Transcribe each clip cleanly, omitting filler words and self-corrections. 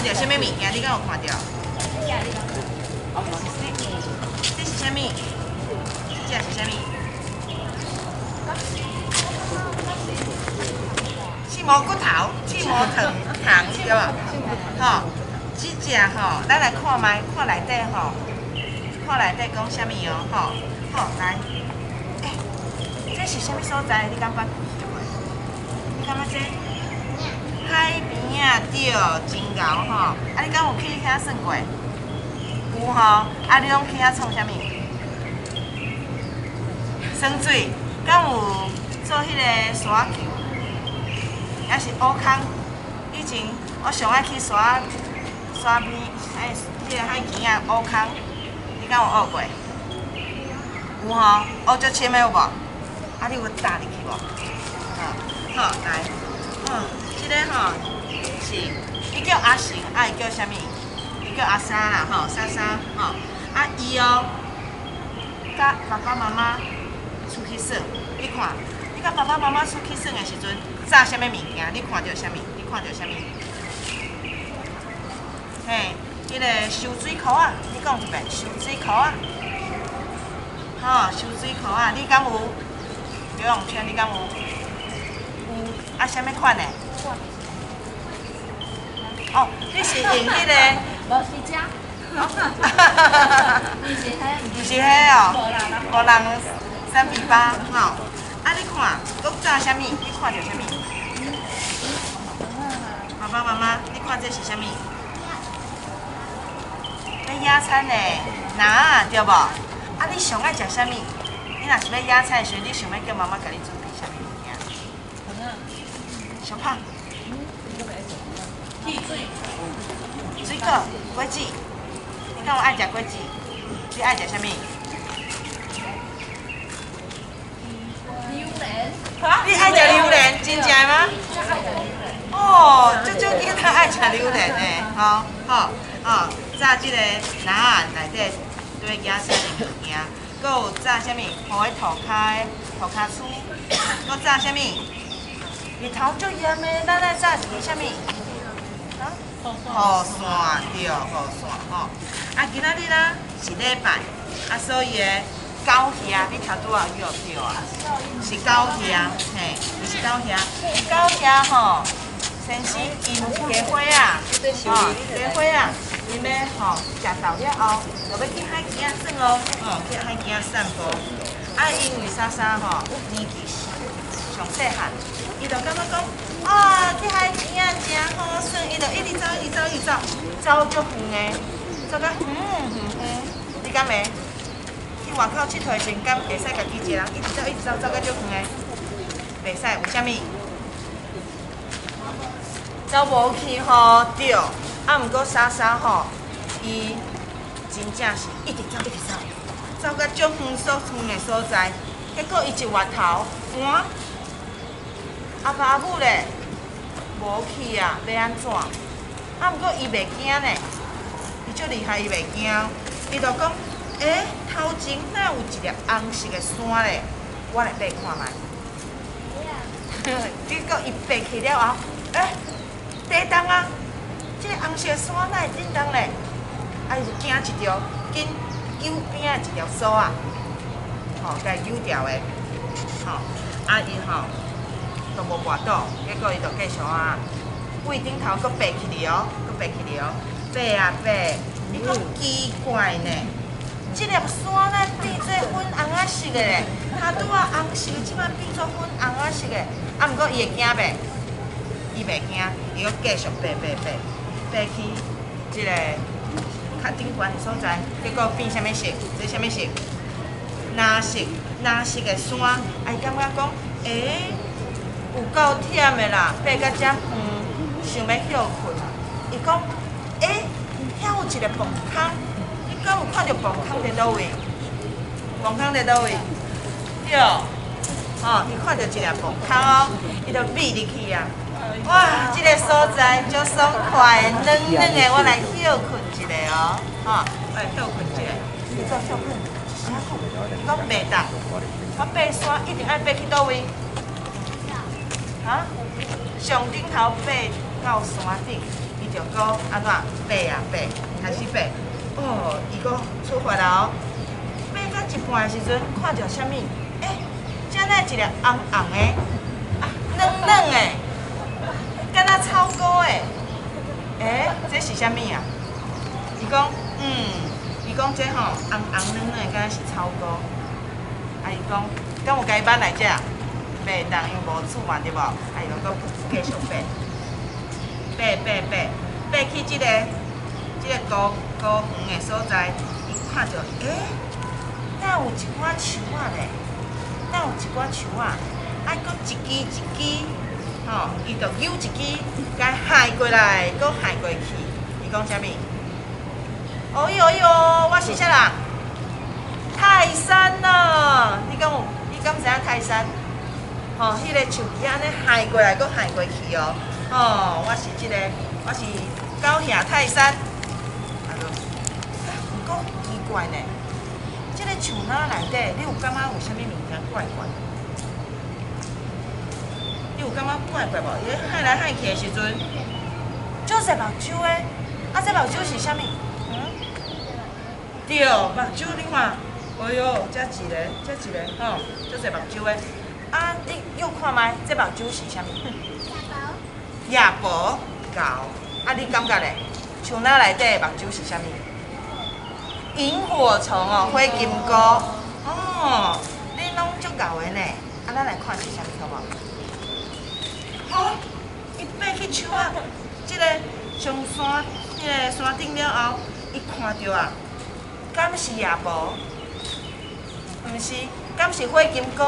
看到什么物件？你敢有看到？这是什么？这是什么？刺毛骨头、刺毛糖对吧？吼，这只吼，咱来看卖，看内底吼，看内底讲什么哦？吼，好来，这是什么所在？你感觉？你感觉这？海边啊，对，真牛吼！啊，你敢有去遐算过？有吼，啊，你拢去遐创啥物？耍水，敢有做迄个沙球，还是乌空？以前我上爱去沙边，迄个海边啊乌空，你敢有学过？有吼，学足深的有无？啊，你有踏入去无？好，来，这个吼是，伊叫阿成，啊伊叫啥物？伊叫阿莎啦，吼，莎吼，啊伊哦，甲爸爸妈妈出去耍，你看，你甲爸爸妈妈出去耍的时阵，炸啥物物件？你看到啥物？你看到啥物？嘿，迄个收水箍啊，你讲一遍，收水箍啊，吼，收水箍啊，你敢有？游泳圈你敢有？有，啊，啥物款的？哦，你是用迄个？无是遮。毋是迄哦，无人3比8吼。啊，你看，搁炸啥物？你看到啥物？爸爸妈妈，你看这是啥物？要野餐的拿对无？啊，你上爱食啥物？你若是要野餐的时阵，你想要叫妈妈甲你准备啥物物件？小胖。水果、果子，你敢有爱食果子？你爱食啥物？榴莲。你爱食榴莲，真正吗？哦，足囡仔爱食榴莲的，好，炸即个篮啊内底对野餐的物件，搁有炸啥物？互伊涂骹酥，搁炸啥物？日头足炎的，咱来炸一个啥物？雨伞对，雨伞吼。啊，今仔日啦是礼拜，啊，所以诶狗虾，你头拄仔有叫啊？是狗虾，嘿，就是狗虾。狗虾吼，先是因一个花啊，一个花啊，因要吼食到了后，就要去海边耍咯，去海边散步。啊，因为莎莎吼年纪上细汉，伊就感觉讲。啊，去海边啊，真好耍！伊就一直走，走足远的，走到远。你敢袂？去外口佚佗时阵，敢袂使家己一个人一直走，走到足远的？袂使，为虾米？走无去吼，对。啊，毋过莎莎吼，伊真正是一直走，走到足远的所在，结果伊一回头，换。阿爸阿母咧，无去啊，要安怎？啊，毋过伊袂惊呢，伊足厉害，伊袂惊。伊就讲，头前哪有一粒红色的山咧？我来爬看卖。结果伊爬去了后，地动啊！这个红色的山哪会震动咧？啊，伊就惊一条，紧揪边的一条锁啊，吼，甲伊揪掉的，吼，啊伊吼。都无跋倒，结果伊就继续啊，位顶头搁爬起哩哦，爬啊爬，伊讲奇怪呢，这粒山呢变做粉红仔色的咧，头拄仔红色的，即摆变做粉红仔色的，啊，毋过伊会惊袂？伊袂惊，伊搁继续爬去即个较顶悬的所在，结果变啥物色？这啥物色？蓝色的山，啊，伊感觉讲，有够忝的啦，爬到遮远，想要休困。伊讲，遐有一个磅空，你敢有看到磅空伫倒位？磅空伫倒位？对，伊看到一粒磅空哦，伊就飞入去啊！哇，这个所在足爽快的，软的，我来休困一下哦，我来休困一下。你做休困？伊讲袂当，我爬山一定爱爬去倒位？上顶头爬到山顶，伊就讲安怎爬啊爬，开始爬。哦，伊讲出发了哦，爬到一半的时阵，看到啥物？遮呢一个红红的，软软的，敢若草菇的。这是啥物啊？伊讲，伊讲这吼红红软软的，敢若是草菇。伊讲，敢有甲伊捌来遮？袂当，因为无煮嘛，对无？伊就搁继续爬，爬去即个高远的所在，伊看到，哪有一寡树仔咧？哪有一寡树仔？搁一支一支，吼，伊就揪一支，甲下过来，搁下过去。伊讲啥物？哦哟，我是啥人？泰山咯！你敢知影泰山？吼，迄个树枝安尼下过来，搁下过去哦。我是高雄泰山。不过奇怪呢，这个树林内底，你有感觉有啥物物件怪怪？你有感觉怪怪无？伊喊来喊去的时阵，足侪目睭的，这目睭是啥物？对，目睭你看，哎哟，这一个，吼，足侪目睭的。你又看麦，这目睭是啥物？夜婆狗。你感觉咧？树林内底目睭是啥物？萤火虫哦，火金菇。你拢足够的呢。咱来看是啥物好无？伊爬去树仔，即个上山，迄个山顶了后，伊看到啊，敢是夜婆？毋是，敢是火金菇？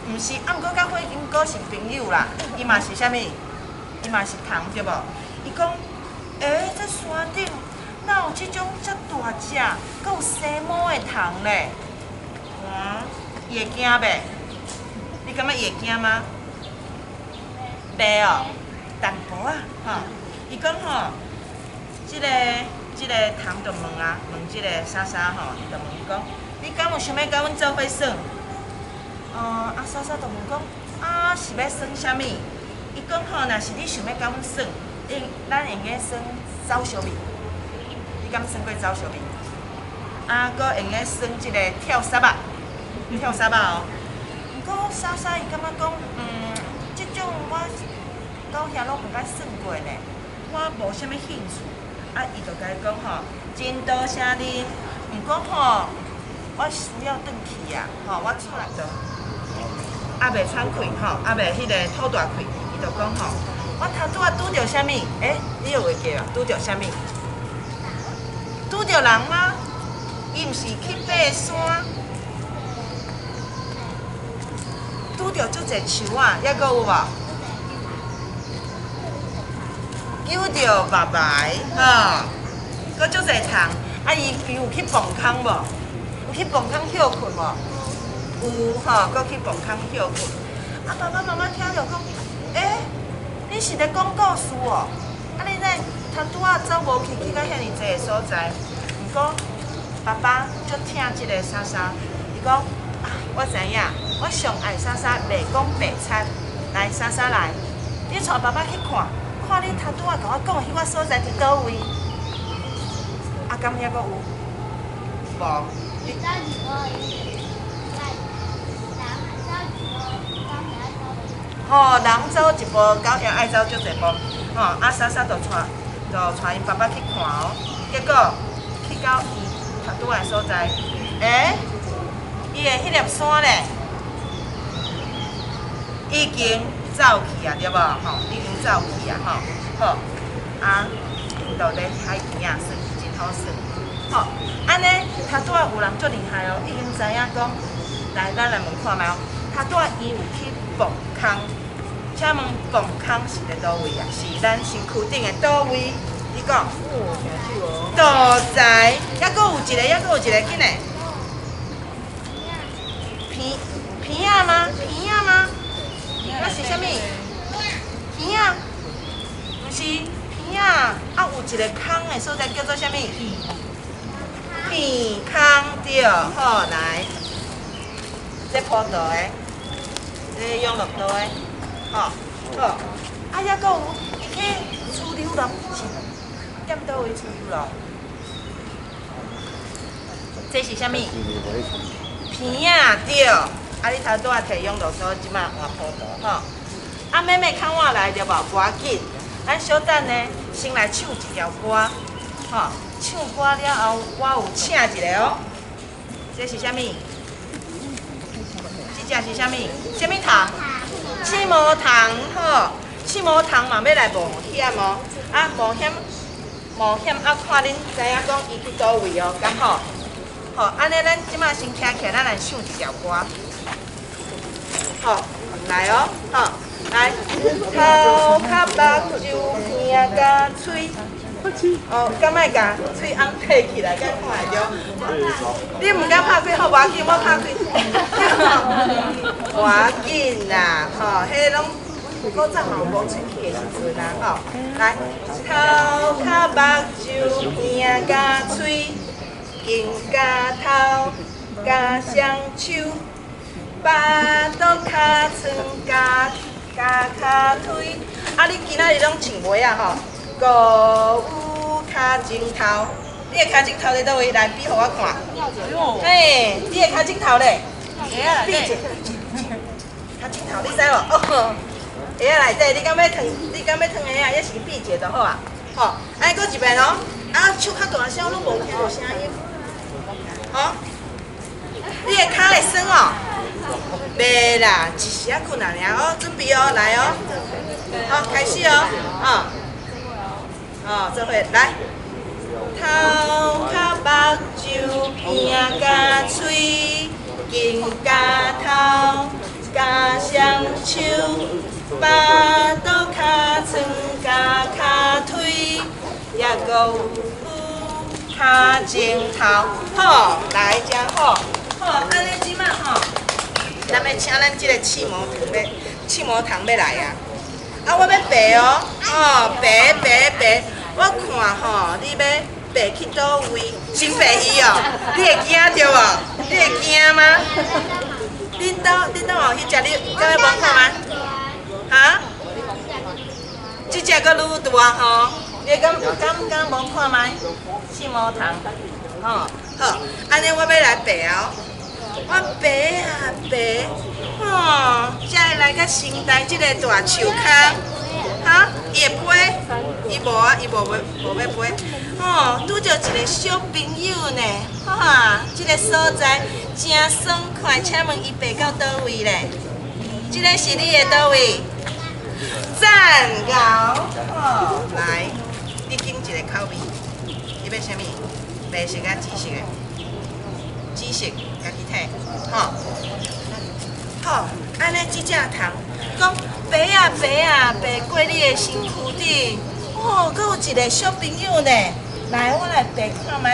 毋是，毋过甲火金菇是朋友啦。伊嘛是啥物？伊嘛是虫对无？伊讲，这山顶哪有即种遮大只，阁有生毛的虫咧？伊会惊袂？你感觉伊会惊吗？袂哦，淡薄啊，伊讲即个虫就问即个莎莎伊就问伊讲，你敢有想要甲阮做伙耍？莎莎就问讲，是要耍啥物？伊讲若是你想要甲阮耍，咱会用耍走小面。你敢耍过走小面？搁会用耍即个跳沙啊，哦。毋过莎莎伊感觉讲，即种我到遐拢毋捌耍过呢，我无啥物兴趣。伊就甲伊讲真多谢你，毋过我需要转去啊，我厝内就袂喘气袂迄个吐大气，伊就讲我头拄拄着啥物？你有会记啊？拄着啥物？拄着人吗？伊毋是去爬山，拄着足侪树仔，还阁有无？揪着白白，阁足侪虫。伊有去蹦空无？有去蹦空休困无？有阁去蹦空休困。爸爸妈妈听着讲，你是咧讲故事哦？你在头拄走无去到遐尼济个所在，毋过爸爸足疼即个莎莎，伊讲我知影，我上爱莎莎袂讲白惨。来，莎莎来，你带爸爸去看。看你头拄甲我讲迄个所在伫倒位？敢遐阁有？无。人走一步，狗仔爱走足侪步。莎莎就带因爸爸去看哦。结果去到伊头拄个所在，伊的迄粒山咧，已经走去啊，对无？已经走去啊，好，因就咧海边啊，耍真好耍。安尼头拄有人足厉害哦，已经知影讲，来咱来问看觅哦。头拄伊有去蹦空，请问蹦空是伫倒位啊？是咱身躯顶的倒位？你讲。倒在，还阁有一个，紧嘞。片仔吗？那是啥物？片仔？毋是片仔，有一个空的所在叫做啥物？片空对，好来，这坡道的，这永乐道的，好，还阁有伊去厝溜咯，是点倒位厝溜咯？这是啥物？片啊，对。啊，你头拄仔摕用落所，即马换葡萄吼。啊，妹妹看我来着无？无要紧，咱小等呢，先来唱一条歌，吼。唱歌了后，我有请一个哦。这是啥物？这只是啥物？啥物糖？刺毛糖吼。刺毛糖嘛要来冒险哦。啊，冒险啊！看恁知影讲伊去倒位哦，刚好。好，安尼咱即马先徛起来，咱来唱一条歌。好，来哦，好，来，头壳目睭耳甲嘴，哦，敢莫甲嘴红提起来，敢看会着？你毋敢拍开，好无要紧，我拍开。无要紧啦，吼，迄拢古早嘛有无喙齿的时阵啦，吼，来，头壳目睭耳甲嘴，肩甲头甲双手。巴肚骹床加骹腿，啊！你今仔日拢穿袜啊吼，鼓舞骹前头，你的骹前头伫倒位？来比互我看。嘿，你的骹前头咧？比者，骹前头你知无？哦，鞋仔内底，你敢要烫？你敢要烫鞋啊？抑是比者就好啊。吼，安尼搁一遍哦。啊，手较大声，拢无听到声音。好，你的骹会酸哦。袂啦，一时仔困啊尔哦，准备哦，来哦，好，开始哦，做伙来，头壳目睭耳甲喙，肩甲头甲双手，巴肚骹床甲骹腿，也搁有骹前头，好，来真好，好，安尼即马吼。咱要请咱即个刺毛糖要来啊！啊，我要爬哦，爬，我看吼，你要爬去倒位？先爬去哦，你会惊着无？你会惊吗？恁兜有迄只你敢要摸看吗？哈？即只搁愈大吼，你敢摸看吗？刺毛糖，吼，好，安尼我要来爬哦。我爬啊爬，才会来到新台这个大树坑，哈，伊会飞，伊无啊，伊无要飞，拄着一个小朋友呢，哈，这个所在真爽快，请问伊爬到倒位咧？这个是你的倒位？赞高，来，你拣一个口味，你要啥物？白色啊，紫色的？紫色，家己摕，好，安尼即只糖，讲爬啊过你的身躯顶，搁有一个小朋友呢，来，我来爬看觅，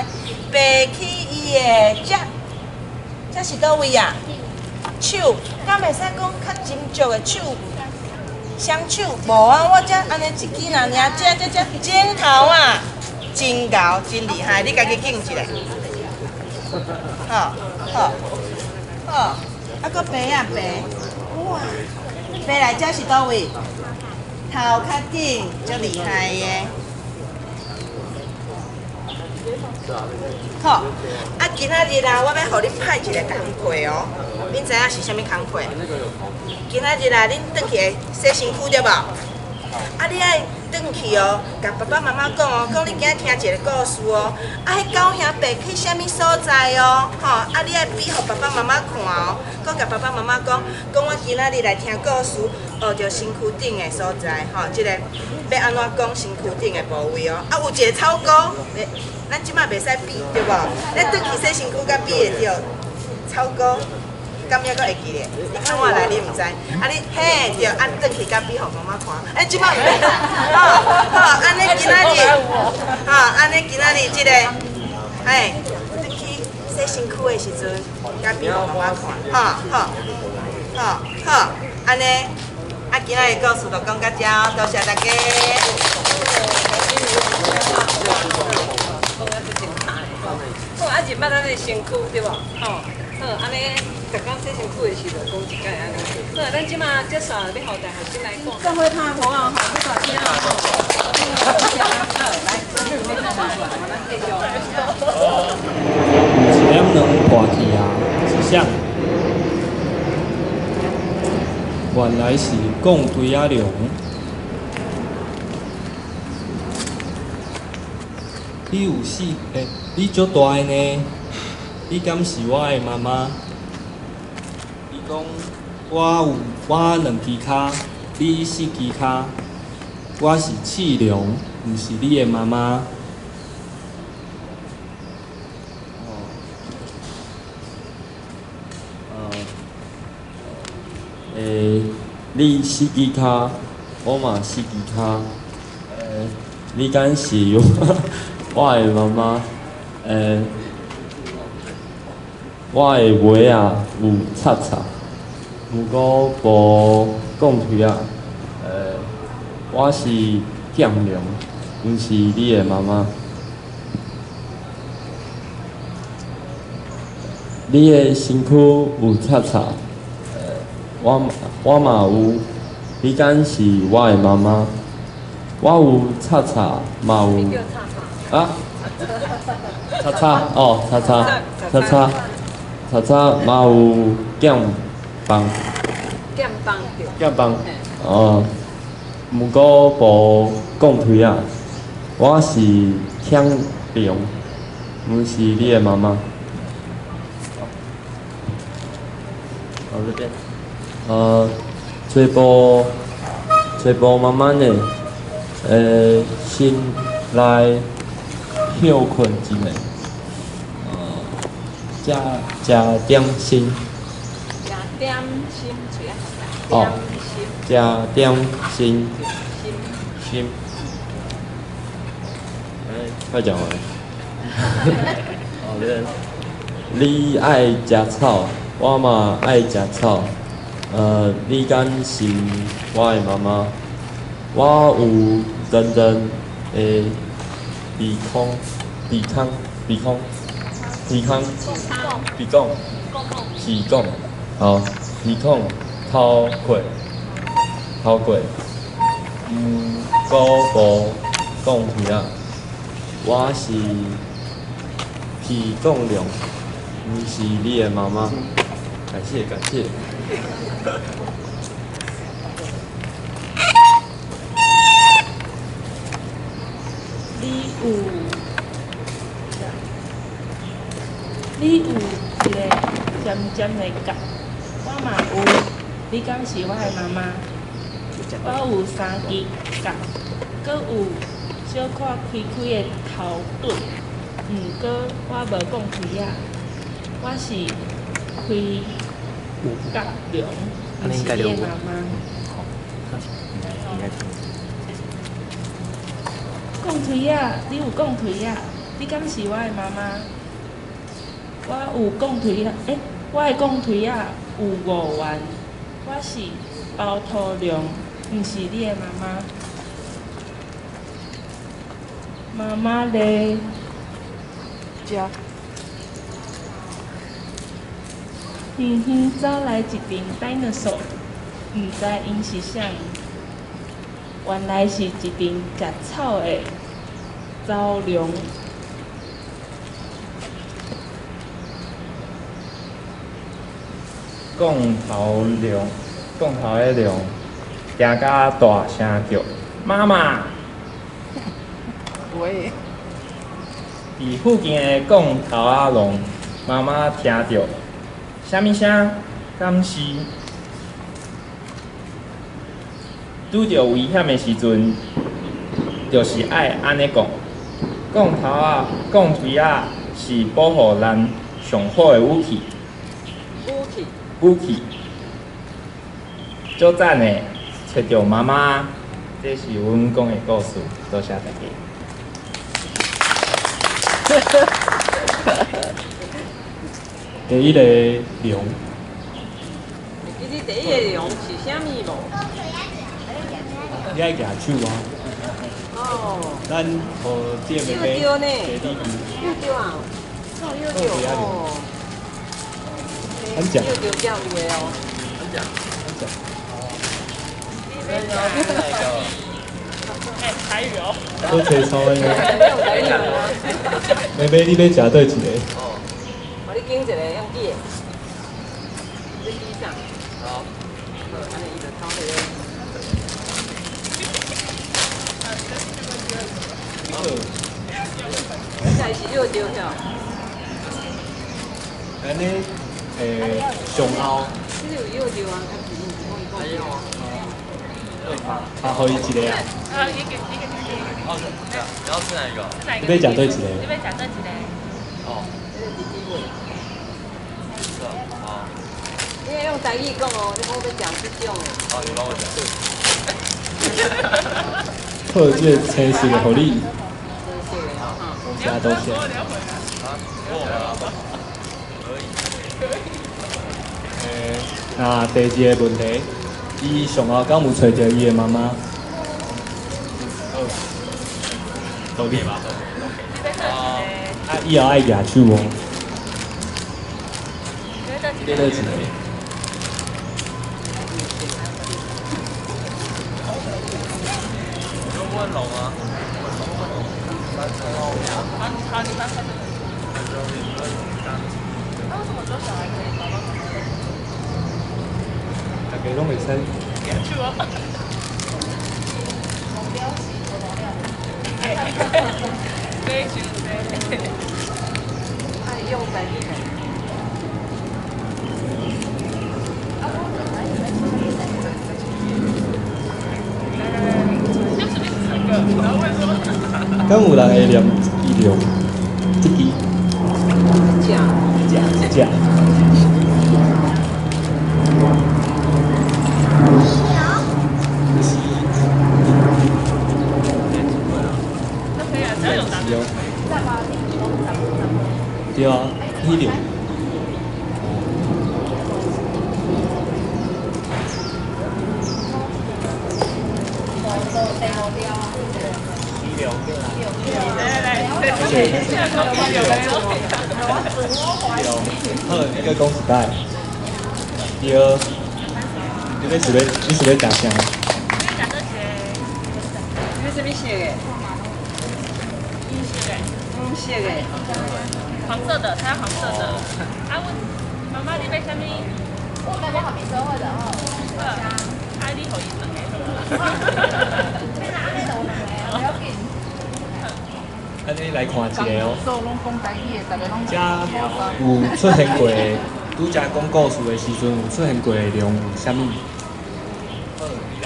爬去伊的这是倒位啊？手，敢袂使讲较斟酌的手，双手，无啊，我这安尼一支啦，尔，这剪头啊，真厚，真厉害，你家己拣一个。好，啊，搁爬啊爬，哇，爬来这是倒位？头较紧，足厉害的。好，啊，今仔日啊，我要互恁派一个工课哦。恁知影是啥物工课？今仔日啊，恁转去会洗身躯对无？啊，你爱转去哦，甲爸爸妈妈讲哦，讲你今仔听一个故事哦，啊，迄狗兄爬去啥物所在哦，吼，啊，你爱比互爸爸妈妈看哦，讲甲爸爸妈妈讲，讲我今仔日来听故事，学着身躯顶的所在，吼，即个要安怎讲身躯顶的部位哦，啊，有一个草菇，咱即马袂使比对无？咱转去洗身躯，甲比会着草菇。敢也阁会记咧？你看我来，你毋知？啊，你嘿对，啊转去甲比互妈妈看。即摆毋免，好，安尼今仔日，安尼今仔日即个，转去洗身躯的时阵，甲比互妈妈看。好，安尼，啊今仔日故事就讲到这，多谢大家。好，啊日捌咱的身躯对无？好，安尼。逐工洗身躯的时阵讲一解安尼，好，咱即马接续要互大学生来讲。这会拍婆啊，好，不少听啊。一点两挂去啊，是啥？原来是讲推仔龙。你有死你足大个呢？你敢是我的妈妈？伊讲我2只脚，你4只脚，我是刺龙，毋是你的妈妈。你4只脚，我嘛4只脚。你敢是我的妈妈？我的尾啊有插插，毋过无讲腿啊。我是剑龙，毋是你的妈妈。你的身躯有插插，我嘛有。你敢是我的妈妈？我有插插，嘛有。啊？叉叉哦，叉叉嘛有剑棒。剑棒哦，毋过无讲腿啊。我是强龙，毋是你的妈妈。到这边。嘴部慢慢的，心来休困一下，食点心。哦，食点心。心。快讲完。好的。你爱食草，我嘛爱食草。你敢是我的妈妈？我有认真的鼻孔，好，鼻孔头过，过无讲去啊，我是鼻孔龙，毋是你的妈妈，感谢。你有一个尖尖的角，我嘛有。你敢是我的妈妈？我有3支角，搁有小可开的头盾，毋过我无讲开仔，我是开角龙，毋是你的妈妈。讲开仔，你有讲开仔？你敢是我的妈妈？我有讲腿啊，我的讲腿啊有5元，我是包头龙，毋是你的妈妈。妈妈咧，食。远远走来一群 dinosaur， 毋知因是啥，原来是一群食草的走龙。讲头的龙，惊甲大声叫妈妈。喂。伫附近的讲头仔龙，妈妈听到，啥物声？敢是拄着危险的时阵，就是爱安尼讲。讲头仔、讲腿仔是保护咱上好的武器。武器，足赞的，找到妈妈，这是阮讲的故事，多谢大家。第一个龙。你第一个龙是啥物无？你爱举手啊！哦。咱互这个妹妹给你丢啊！哦。很讲。丢叫有的哦。很讲。还台语哦。我找草的。妹妹，你要食倒一个？我你拣一个用记的，你记上。好，安尼伊就抄这个。在是肉丢票。安尼，上后，这有肉丢啊，还是有啊？啊，互伊一个啊。啊，一个。哦，你要吃哪一个？你要食倒一个？你要食倒一个？哦，这个是鸡尾。是啊，好，你要用台语讲哦，你讲要讲这种的。好，你帮我讲。好，这个青色的，互你。真是的哈。多谢多谢。那第二个问题，伊上后敢有找着伊的妈妈？都你吧。啊，以后爱举手哦。你倒一个？问龙啊？好，你翻开。那为什么只有小孩可以找到？大家拢会使。举手哦。对，举手。爱用台语的。敢有人会念伊用这支？食。对啊，伊用。好，一个公子带。第二，你是要食啥？你什么色的？银色的。黄色的。黄色的，它要黄色的。啊，我妈妈你买什么？我买我米收的哦。啊，你互伊算的。你拿那种的，不要紧。安尼来看一个哦。所有拢讲台语的，大家拢。遮有出现过，拄则讲故事的时阵有出现过的内容有啥物？好，你来，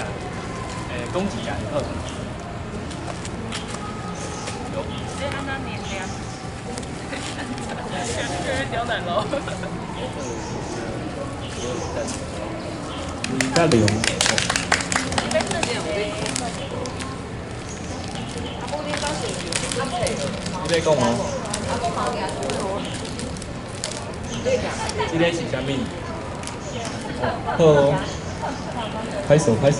讲一下好。这安怎念的？刁难咯。你甲内容。你要做这样的。你要讲哦。这个是啥物？好哦，拍手拍手。